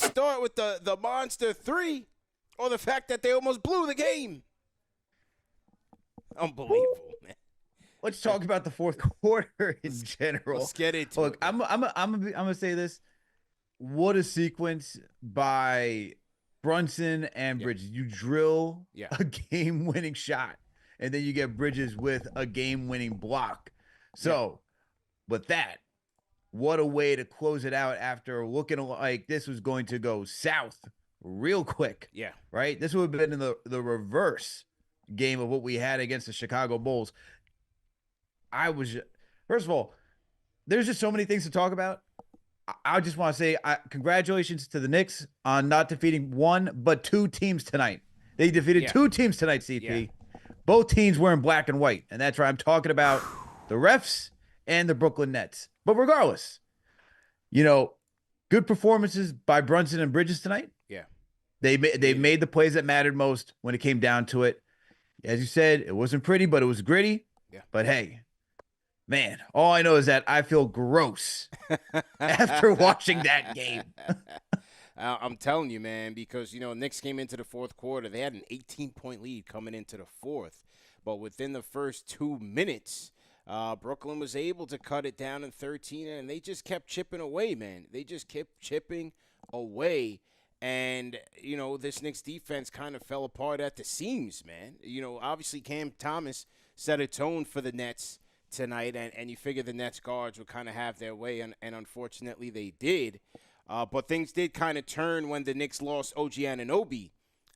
we start with the monster 3 or the fact that they almost blew the game? Unbelievable, man. Let's talk about the fourth quarter in general. Let's get into Look, it. I'm gonna say this. What a sequence by Brunson and Bridges. You drill a game-winning shot, and then you get Bridges with a game-winning block. So, with that, what a way to close it out after looking like this was going to go south real quick. Yeah. Right? This would have been in the reverse game of what we had against the Chicago Bulls. First of all, there's just so many things to talk about. I just want to say congratulations to the Knicks on not defeating one, but two teams tonight. They defeated two teams tonight, CP. Yeah. Both teams were in black and white, and that's right. I'm talking about the refs and the Brooklyn Nets. But regardless, good performances by Brunson and Bridges tonight. Yeah. They made the plays that mattered most when it came down to it. As you said, it wasn't pretty, but it was gritty. Yeah. But hey, man, all I know is that I feel gross after watching that game. I'm telling you, man, because, Knicks came into the fourth quarter. They had an 18-point lead coming into the fourth. But within the first 2 minutes, Brooklyn was able to cut it down in 13, and they just kept chipping away, man. They just kept chipping away. And, this Knicks defense kind of fell apart at the seams, man. Obviously Cam Thomas set a tone for the Nets tonight, and you figure the Nets guards would kind of have their way, and unfortunately they did. But things did kind of turn when the Knicks lost OG Anunoby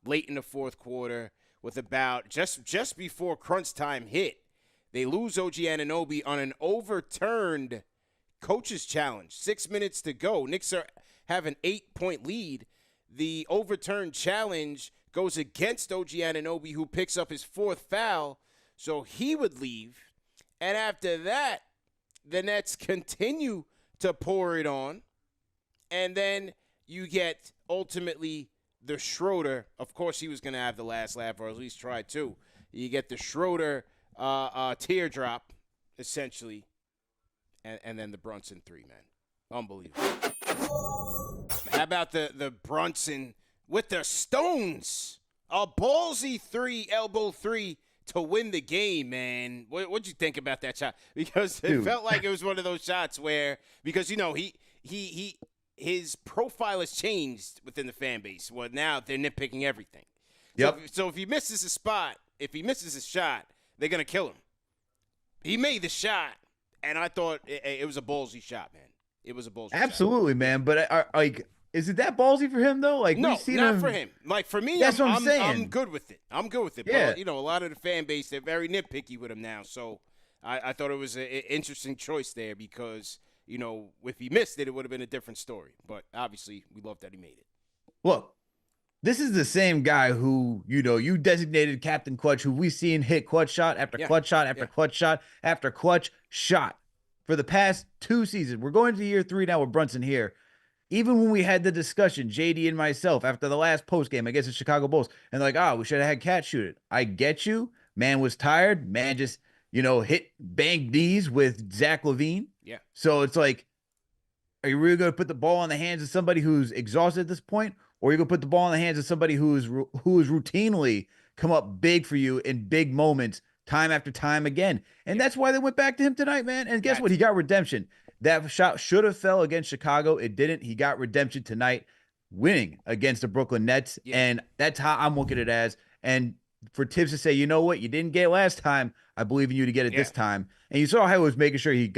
late in the fourth quarter with about just before crunch time hit. They lose OG Anunoby on an overturned coach's challenge. 6 minutes to go. Knicks have an 8-point lead. The overturned challenge goes against OG Anunoby, who picks up his fourth foul, so he would leave. And after that, the Nets continue to pour it on. And then you get, ultimately, the Schroeder. Of course, he was going to have the last laugh, or at least try to. You get the Schroeder teardrop, essentially. And then the Brunson 3, man. Unbelievable. How about the Brunson with the stones? A ballsy 3, elbow 3 to win the game, man. What'd you think about that shot? Because it felt like it was one of those shots where, because, his profile has changed within the fan base. Well, now they're nitpicking everything. Yep. So if he misses a spot, if he misses a shot, they're going to kill him. He made the shot, and I thought it was a ballsy shot, man. It was a ballsy shot. Absolutely, man. But, is it that ballsy for him, though? Like, no, not for him. Like, for me, that's what I'm saying. I'm good with it. Yeah. But, a lot of the fan base, they're very nitpicky with him now. So I thought it was an interesting choice there because, if he missed it, it would have been a different story. But obviously, we love that he made it. Look, this is the same guy who, you designated Captain Clutch, who we've seen hit clutch shot after clutch shot after clutch shot after clutch shot for the past 2 seasons. We're going to year 3 now with Brunson here. Even when we had the discussion, JD and myself, after the last postgame against the Chicago Bulls, and we should have had Cat shoot it. I get you. Man was tired. Man just, banged knees with Zach LaVine. Yeah. So it's like, are you really going to put the ball in the hands of somebody who's exhausted at this point? Or are you going to put the ball in the hands of somebody who is routinely come up big for you in big moments time after time again? And that's why they went back to him tonight, man. And guess what? He got redemption. That shot should have fell against Chicago. It didn't. He got redemption tonight, winning against the Brooklyn Nets. Yeah. And that's how I'm looking at it as. And for Tibs to say, you know what? You didn't get it last time. I believe in you to get it this time. And you saw how he was making sure he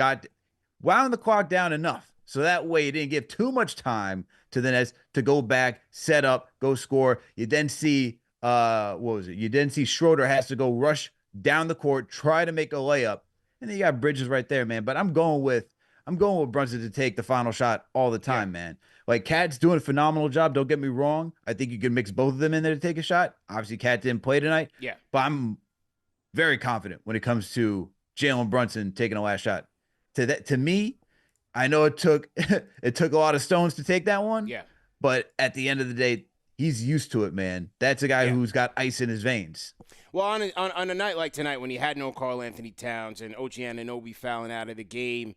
wound the clock down enough. So that way it didn't give too much time to the Nets to go back, set up, go score. You then see, You then see Schroeder has to go rush down the court, try to make a layup. And then you got Bridges right there, man. But I'm going with Brunson to take the final shot all the time, man. Like, Cat's doing a phenomenal job. Don't get me wrong. I think you can mix both of them in there to take a shot. Obviously, Cat didn't play tonight. Yeah. But I'm very confident when it comes to Jalen Brunson taking the last shot. To me, I know it took a lot of stones to take that one. Yeah. But at the end of the day, he's used to it, man. That's a guy who's got ice in his veins. Well, on a night like tonight when you had no Karl Anthony Towns and OG Anunoby fouling out of the game,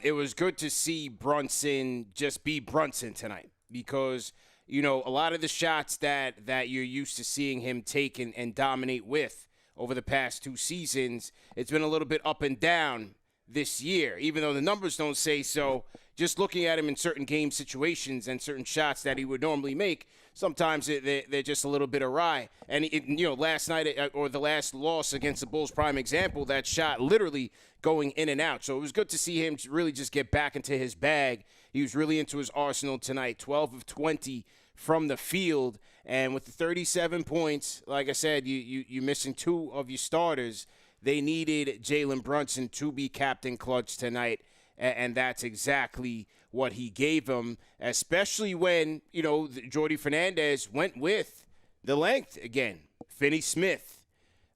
it was good to see Brunson just be Brunson tonight. because, you know, a lot of the shots that you're used to seeing him take and dominate with over the past 2 seasons, it's been a little bit up and down this year, even though the numbers don't say so. Just looking at him in certain game situations and certain shots that he would normally make, sometimes they're just a little bit awry. And, you know, last night or the last loss against the Bulls, prime example, that shot literally going in and out. So it was good to see him really just get back into his bag. He was really into his arsenal tonight, 12 of 20 from the field. And with the 37 points, like I said, you're missing 2 of your starters. They needed Jalen Brunson to be Captain Clutch tonight, and that's exactly what he gave them, especially when, you know, Jordy Fernandez went with the length again. Finney Smith,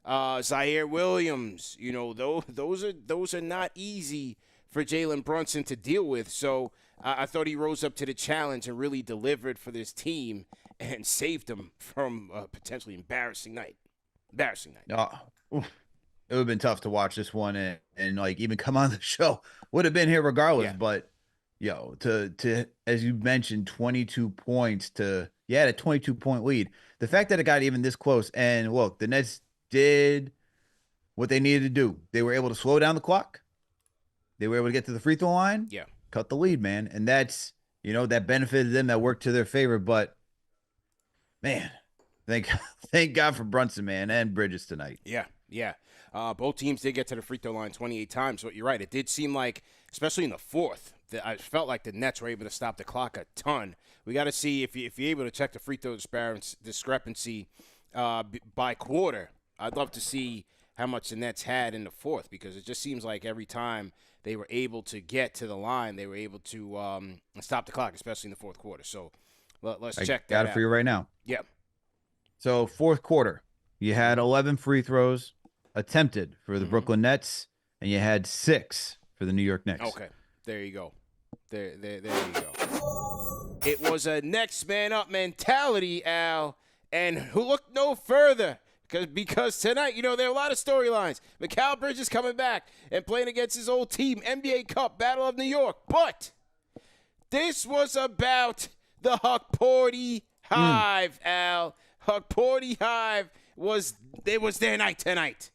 Zaire Williams, you know, those are not easy for Jalen Brunson to deal with. So I thought he rose up to the challenge and really delivered for this team and saved them from a potentially embarrassing night. Oof. It would have been tough to watch this one and like even come on the show. Would have been here regardless. Yeah. But to as you mentioned, 22 points a 22-point lead. The fact that it got even this close, and look, the Nets did what they needed to do. They were able to slow down the clock. They were able to get to the free throw line. Yeah. Cut the lead, man. And that's, you know, that benefited them, that worked to their favor. But man, thank God for Brunson, man, and Bridges tonight. Yeah. Both teams did get to the free throw line 28 times. So you're right. It did seem like, especially in the fourth, that I felt like the Nets were able to stop the clock a ton. We got to see if you're able to check the free throw discrepancy by quarter. I'd love to see how much the Nets had in the fourth, because it just seems like every time they were able to get to the line, they were able to stop the clock, especially in the fourth quarter. So let's check that out. Got it for you right now. Yep. So fourth quarter, you had 11 free throws attempted for the Brooklyn Nets, and you had 6 for the New York Knicks. Okay, there you go. There you go. It was a next man up mentality, Al, and who looked no further because tonight, you know, there are a lot of storylines. Mikal Bridges coming back and playing against his old team, NBA Cup, Battle of New York. But this was about the Hukporti Hive, Al. Hukporti Hive was their night tonight.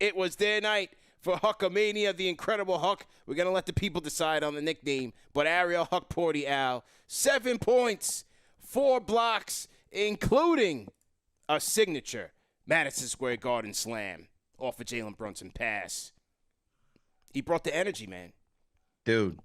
It was their night for Huckamania, the Incredible Huck. We're going to let the people decide on the nickname. But Ariel Hukporti, Al, 7 points, 4 blocks, including a signature Madison Square Garden slam off a Jalen Brunson pass. He brought the energy, man. Dude,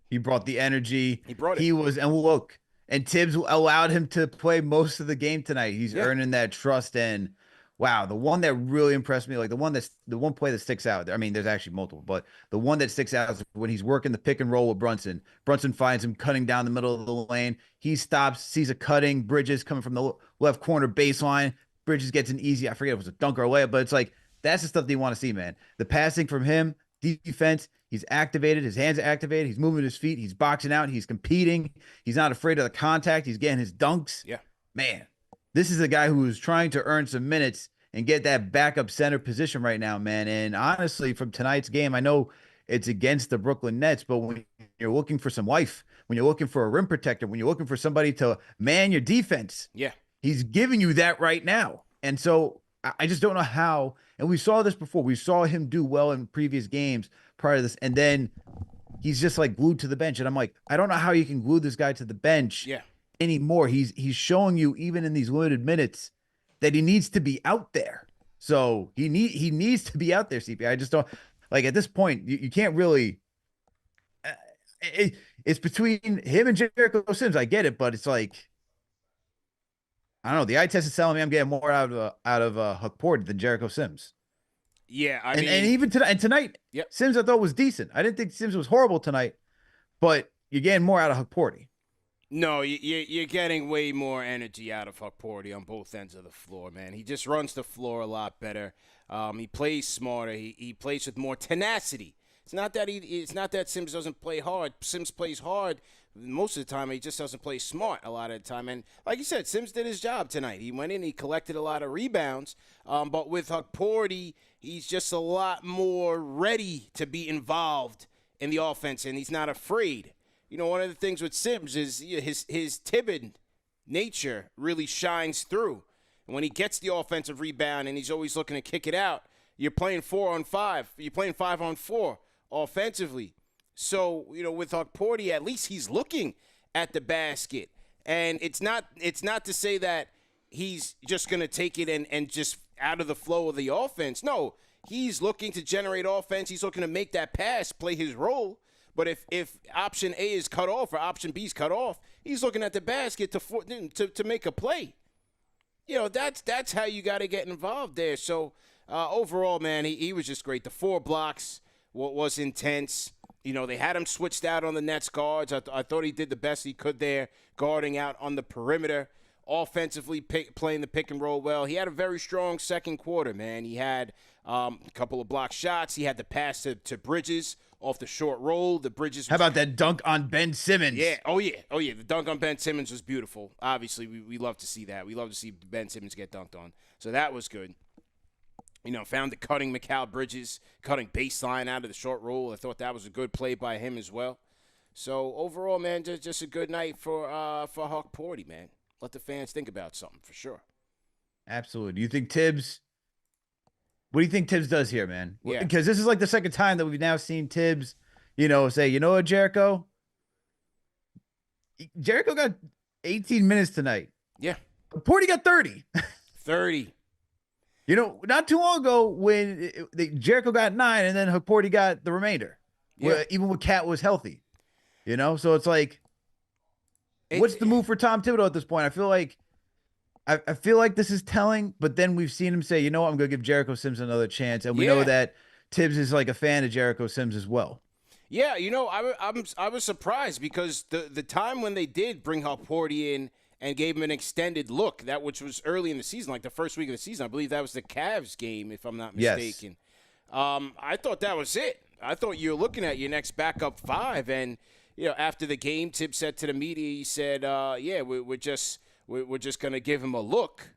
he brought the energy. He brought it. And look, and Tibs allowed him to play most of the game tonight. He's earning that trust. And wow, the one that really impressed me, like the one play that sticks out. I mean, there's actually multiple, but the one that sticks out is when he's working the pick and roll with Brunson. Brunson finds him cutting down the middle of the lane. He stops, sees a cutting Bridges coming from the left corner baseline. Bridges gets an easy, I forget if it was a dunk or a layup, but it's like, that's the stuff that you want to see, man. The passing from him, defense, he's activated. His hands are activated. He's moving his feet. He's boxing out. He's competing. He's not afraid of the contact. He's getting his dunks. Yeah. Man, this is a guy who is trying to earn some minutes and get that backup center position right now, man. And honestly, from tonight's game, I know it's against the Brooklyn Nets, but when you're looking for some life, when you're looking for a rim protector, when you're looking for somebody to man your defense, he's giving you that right now. And so I just don't know how. And we saw this before. We saw him do well in previous games prior to this. And then he's just like glued to the bench. And I'm like, I don't know how you can glue this guy to the bench anymore. He's showing you, even in these limited minutes, that he needs to be out there. So he needs to be out there, CP. I just don't, like, at this point, you can't really, it's between him and Jericho Sims. I get it, but it's like, I don't know. The eye test is telling me I'm getting more out of Hukporti than Jericho Sims. Yeah, and even tonight, Sims I thought was decent. I didn't think Sims was horrible tonight, but you're getting more out of Hukporti. No, you're getting way more energy out of Hukporti on both ends of the floor, man. He just runs the floor a lot better. He plays smarter. He plays with more tenacity. It's not that Sims doesn't play hard. Sims plays hard most of the time. He just doesn't play smart a lot of the time. And like you said, Sims did his job tonight. He went in, he collected a lot of rebounds. But with Hukporti, he's just a lot more ready to be involved in the offense, and he's not afraid one of the things with Sims is his timid nature really shines through. And when he gets the offensive rebound and he's always looking to kick it out, you're playing 4-on-5. You're playing 5-on-4 offensively. So, with Hukporti, at least he's looking at the basket. And it's not to say that he's just going to take it and just out of the flow of the offense. No, he's looking to generate offense. He's looking to make that pass, play his role. But if option A is cut off or option B is cut off, he's looking at the basket to make a play. That's how you got to get involved there. So overall, man, he was just great. The 4 blocks was intense. They had him switched out on the Nets guards. I thought he did the best he could there, guarding out on the perimeter. Offensively, playing the pick and roll well. He had a very strong second quarter, man. He had a couple of block shots. He had the pass to Bridges off the short roll. The Bridges. How about that dunk on Ben Simmons? Yeah. Oh, yeah. The dunk on Ben Simmons was beautiful. Obviously, we love to see that. We love to see Ben Simmons get dunked on. So that was good. Found the cutting Mikal Bridges, cutting baseline out of the short roll. I thought that was a good play by him as well. So overall, man, just a good night for Hukporti, man. Let the fans think about something for sure. Absolutely. Do you think Tibs? What do you think Tibs does here, man? Yeah. Because this is like the second time that we've now seen Tibs, say, you know what, Jericho? Jericho got 18 minutes tonight. Yeah. Porty got 30. 30. Not too long ago when Jericho got 9 and then Hukporti got the remainder. Yeah. Even when Cat was healthy. So it's like, what's the move for Tom Thibodeau at this point? I feel like this is telling, but then we've seen him say, I'm going to give Jericho Sims another chance. And we know that Tibbs is like a fan of Jericho Sims as well. Yeah, I was surprised because the time when they did bring Hukporti in and gave him an extended look, which was early in the season, like the first week of the season. I believe that was the Cavs game, if I'm not mistaken. Yes. I thought that was it. I thought you were looking at your next backup 5. And, after the game, Tibbs said to the media, he said, we're just going to give him a look.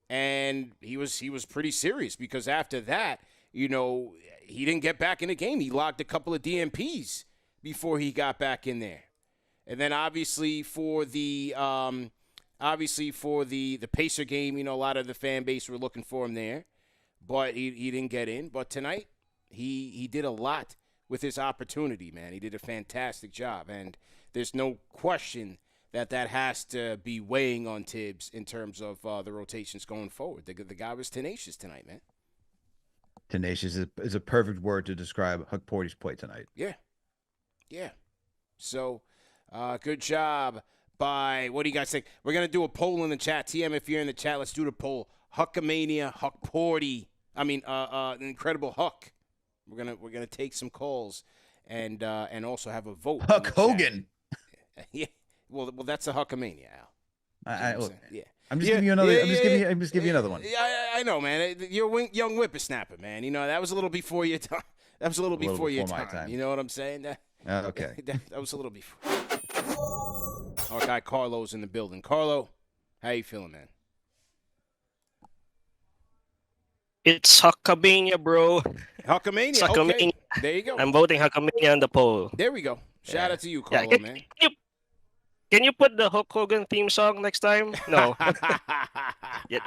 And he was pretty serious because after that, he didn't get back in the game. He logged a couple of DMPs before he got back in there. And then obviously for the Pacer game, a lot of the fan base were looking for him there, but he didn't get in. But tonight he did a lot with his opportunity, man. He did a fantastic job, and there's no question that has to be weighing on Tibbs in terms of the rotations going forward. The guy was tenacious tonight, man. Tenacious is a perfect word to describe Hukporti's play tonight. Yeah. So. Good job by, what do you guys think? We're going to do a poll in the chat. TM, if you're in the chat, let's do the poll. Huckamania, Hukporti. Incredible Huck. We're gonna take some calls and also have a vote. Huck Hogan. Yeah. Well, that's a Huckamania, Al. Look, yeah. I'm just giving you another. I'm just giving you another one. Yeah, I know, man. You're a young whippersnapper, man. That was a little before your time. That was a little before your time. You know what I'm saying? Okay. That was a little before. Our guy Carlo's in the building. Carlo, how you feeling, man? It's Huckamania, bro. Huckamania. Okay. There you go. I'm voting Huckamania on the poll. There we go. Shout out to you, Carlo, man. Can you put the Hulk Hogan theme song next time? No. It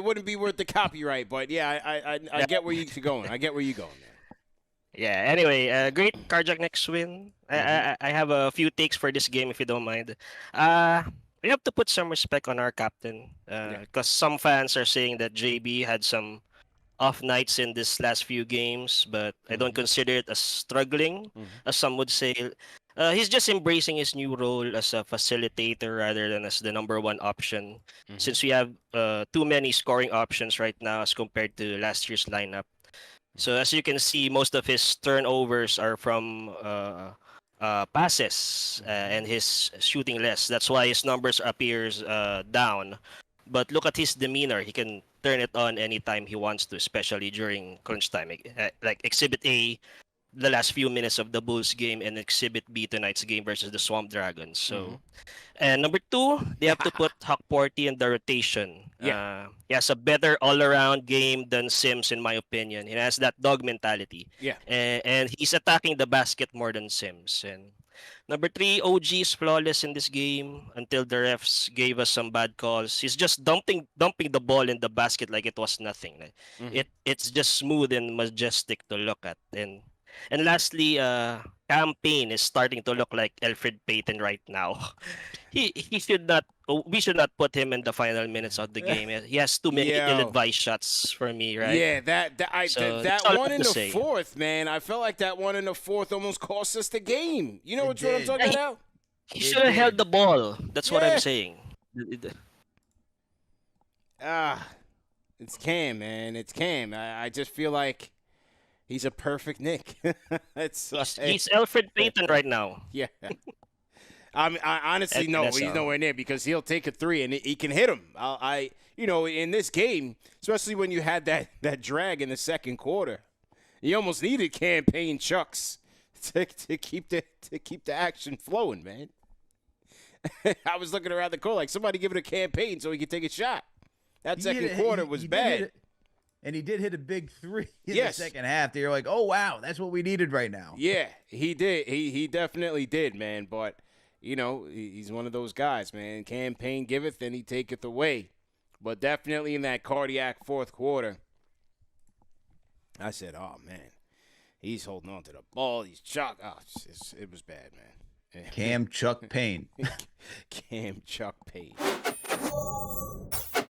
wouldn't be worth the copyright, but yeah, I get where you're going. I get where you're going, man. Yeah. Anyway, great Carjack Knicks win. I have a few takes for this game, if you don't mind. We have to put some respect on our captain, because some fans are saying that JB had some off nights in this last few games, but I don't consider it as struggling, as some would say. He's just embracing his new role as a facilitator rather than as the number one option, since we have too many scoring options right now as compared to last year's lineup. So as you can see, most of his turnovers are from passes, and his shooting less. That's why his numbers appears down. But look at his demeanor. He can turn it on anytime he wants to, especially during crunch time. Like Exhibit A, the last few minutes of the Bulls game and Exhibit B tonight's game versus the Swamp Dragons. Mm-hmm. So, and number two, they have to put Hukporti in the rotation. Yeah. He has a better all-around game than Sims, in my opinion. He has that dog mentality, Yeah. and he's attacking the basket more than Sims. And number three, OG is flawless in this game until the refs gave us some bad calls. He's just dumping the ball in the basket like it was nothing. Like, Mm-hmm. it's just smooth and majestic to look at. And lastly, Campaign is starting to look like Elfrid Payton right now. He should not. We should not put him in the final minutes of the game. He has too many Yo. ill-advised shots for me, right? Yeah, So that's that all I one have in to the say. fourth, man. I felt like that one in the fourth almost cost us the game. You know It what I'm did. talking about? He It should have held did. the ball. That's what I'm Yeah. saying. It's Cam, man. It's Cam. I just feel like he's a perfect Nick. It's He's Elfrid Payton right now. yeah. I honestly And no, that's he's all. nowhere near because he'll take a three and he can hit him. In this game, especially when you had that drag in the second quarter, you almost needed campaign chucks to keep the action flowing, man. I was looking around the court like somebody give it a campaign so he could take a shot. That He second hit it- quarter he- was he did hit bad. it, and he did hit a big three in Yes. the second half. You're like, oh wow, that's what we needed right now. Yeah, he did. He definitely did, man. But he's one of those guys, man. Campaign giveth and he taketh away. But definitely in that cardiac fourth quarter, I said, "Oh man, he's holding on to the ball. He's chuck. Oh, it was bad, man." Cam Chuck Payne. Cam Chuck Payne.